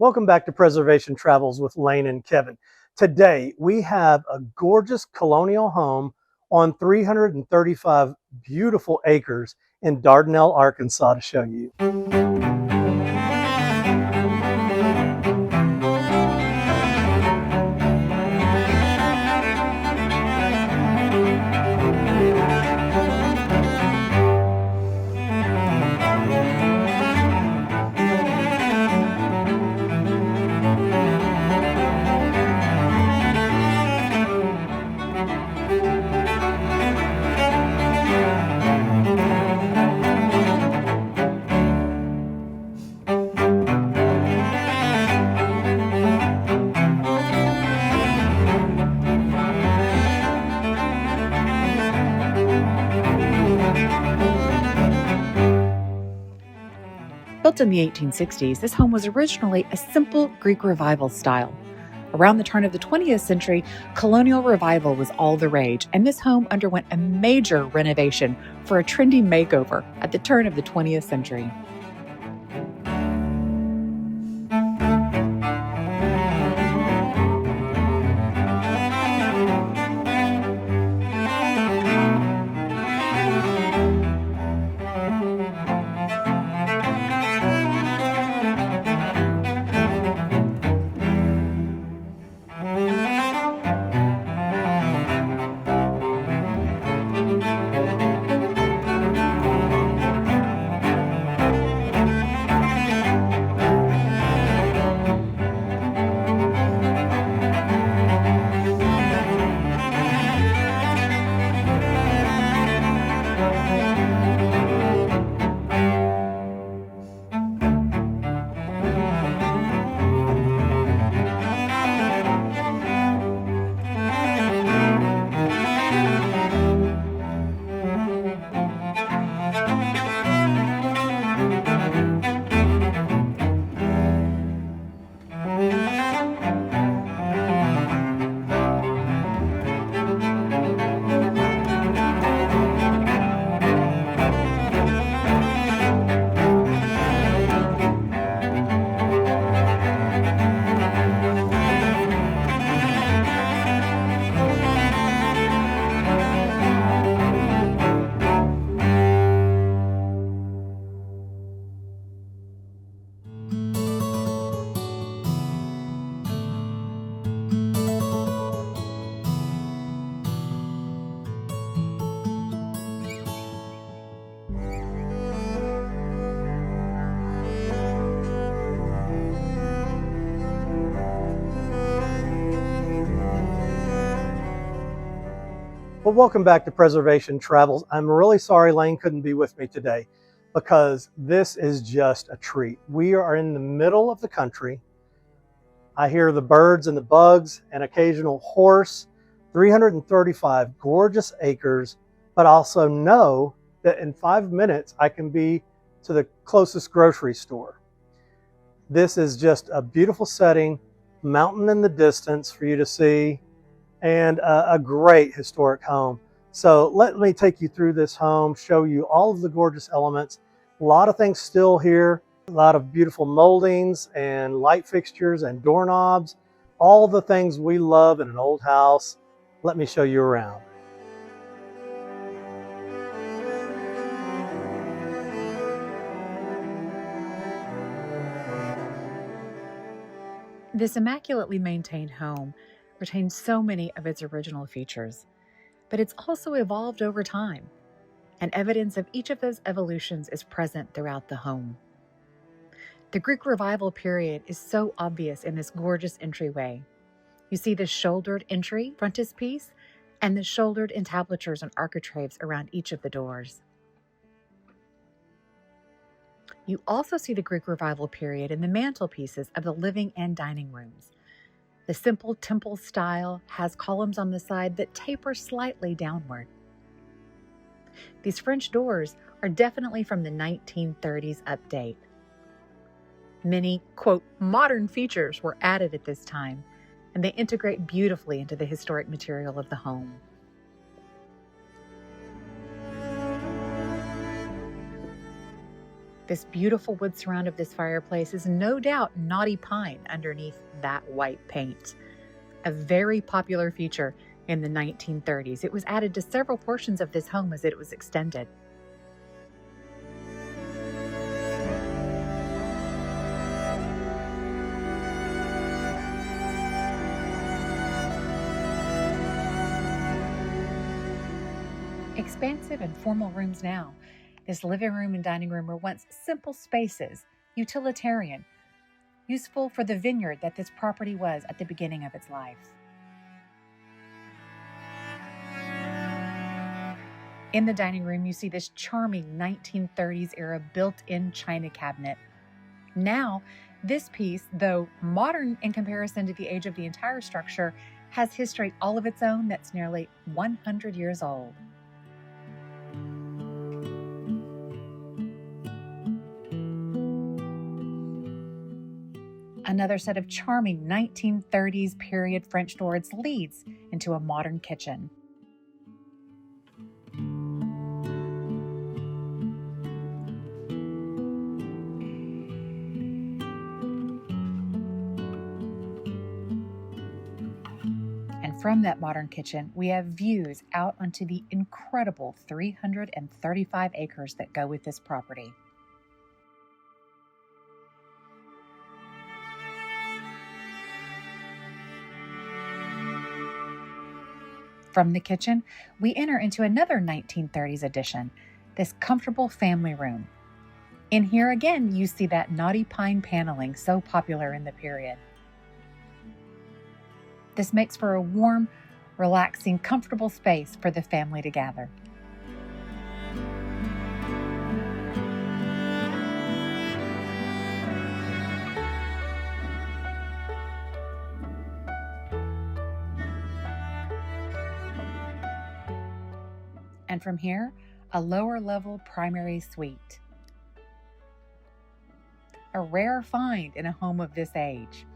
Welcome back to Preservation Travels with Lane and Kevin. Today we have a gorgeous colonial home on 335 beautiful acres in Dardanelle, Arkansas to show you. Built in the 1860s, this home was originally a simple Greek Revival style. Around the turn of the 20th century, Colonial Revival was all the rage, and this home underwent a major renovation for a trendy makeover at the turn of the 20th century. Well, welcome back to Preservation Travels. I'm really sorry Lane couldn't be with me today because this is just a treat. We are in the middle of the country. I hear the birds and the bugs, an occasional horse, 335 gorgeous acres, but also know that in 5 minutes I can be to the closest grocery store. This is just a beautiful setting, mountain in the distance for you to see, and a great historic home. So let me take you through this home, show you all of the gorgeous elements. A lot of things still here, a lot of beautiful moldings and light fixtures and doorknobs, all the things we love in an old house. Let me show you around. This immaculately maintained home retains so many of its original features, but it's also evolved over time, and evidence of each of those evolutions is present throughout the home. The Greek Revival period is so obvious in this gorgeous entryway. You see the shouldered entry frontispiece and the shouldered entablatures and architraves around each of the doors. You also see the Greek Revival period in the mantelpieces of the living and dining rooms. The simple temple style has columns on the side that taper slightly downward. These French doors are definitely from the 1930s update. Many, quote, modern features were added at this time, and they integrate beautifully into the historic material of the home. This beautiful wood surround of this fireplace is no doubt knotty pine underneath that white paint. A very popular feature in the 1930s. It was added to several portions of this home as it was extended. Expansive and formal rooms now. This living room and dining room were once simple spaces, utilitarian, useful for the vineyard that this property was at the beginning of its life. In the dining room, you see this charming 1930s era built-in china cabinet. Now, this piece, though modern in comparison to the age of the entire structure, has history all of its own that's nearly 100 years old. Another set of charming 1930s period French doors leads into a modern kitchen. And from that modern kitchen, we have views out onto the incredible 335 acres that go with this property. From the kitchen, we enter into another 1930s addition, this comfortable family room. In here again, you see that knotty pine paneling so popular in the period. This makes for a warm, relaxing, comfortable space for the family to gather. And from here, a lower level primary suite. A rare find in a home of this age.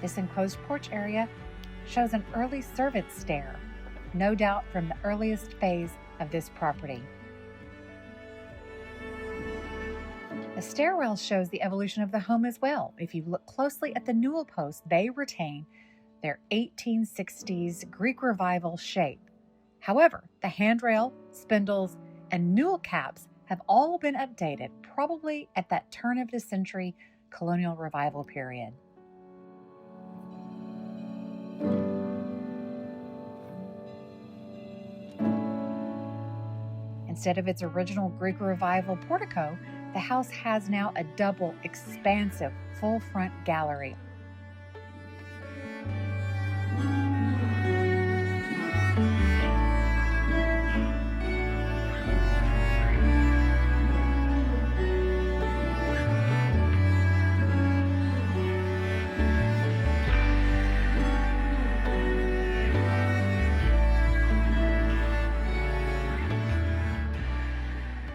This enclosed porch area shows an early servant stair, no doubt from the earliest phase of this property. The stairwell shows the evolution of the home as well. If you look closely at the newel posts, they retain their 1860s Greek Revival shape. However, the handrail, spindles, and newel caps have all been updated, probably at that turn of the century Colonial Revival period. Instead of its original Greek Revival portico, the house has now a double, expansive, full front gallery.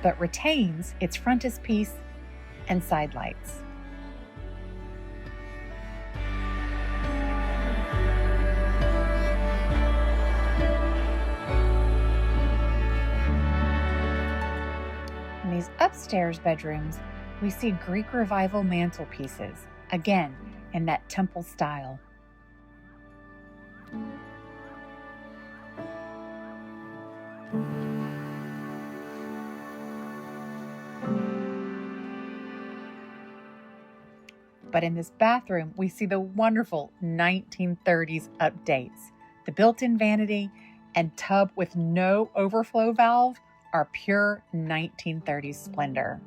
But retains its frontispiece and side lights. In these upstairs bedrooms, we see Greek Revival mantelpieces, again in that temple style. But in this bathroom, we see the wonderful 1930s updates. The built-in vanity and tub with no overflow valve are pure 1930s splendor.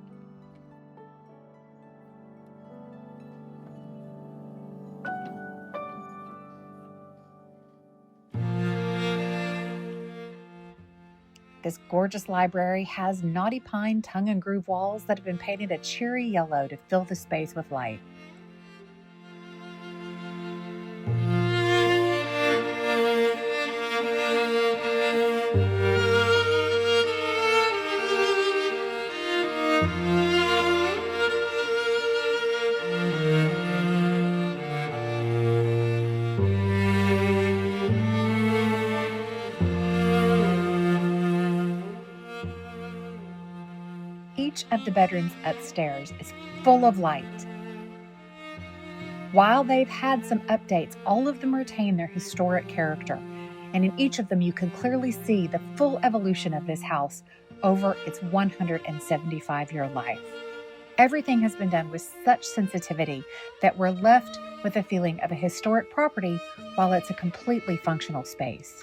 This gorgeous library has knotty pine tongue and groove walls that have been painted a cheery yellow to fill the space with light. Each of the bedrooms upstairs is full of light. While they've had some updates, all of them retain their historic character, and in each of them you can clearly see the full evolution of this house over its 175-year life. Everything has been done with such sensitivity that we're left with a feeling of a historic property while it's a completely functional space.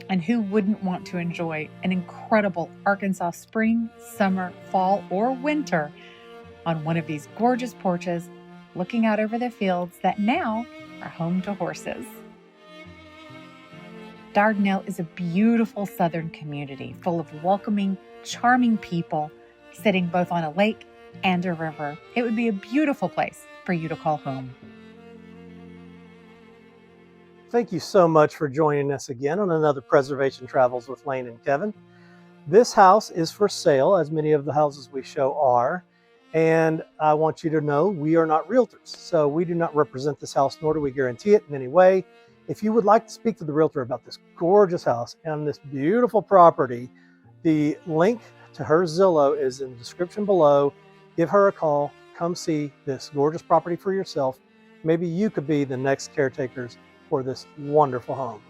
And who wouldn't want to enjoy an incredible Arkansas spring, summer, fall, or winter on one of these gorgeous porches, looking out over the fields that now are home to horses? Dardanelle is a beautiful southern community full of welcoming, charming people sitting both on a lake and a river. It would be a beautiful place for you to call home. Thank you so much for joining us again on another Preservation Travels with Lane and Kevin. This house is for sale, as many of the houses we show are. And I want you to know we are not realtors, so we do not represent this house, nor do we guarantee it in any way. If you would like to speak to the realtor about this gorgeous house and this beautiful property, the link to her Zillow is in the description below. Give her a call. Come see this gorgeous property for yourself. Maybe you could be the next caretakers for this wonderful home.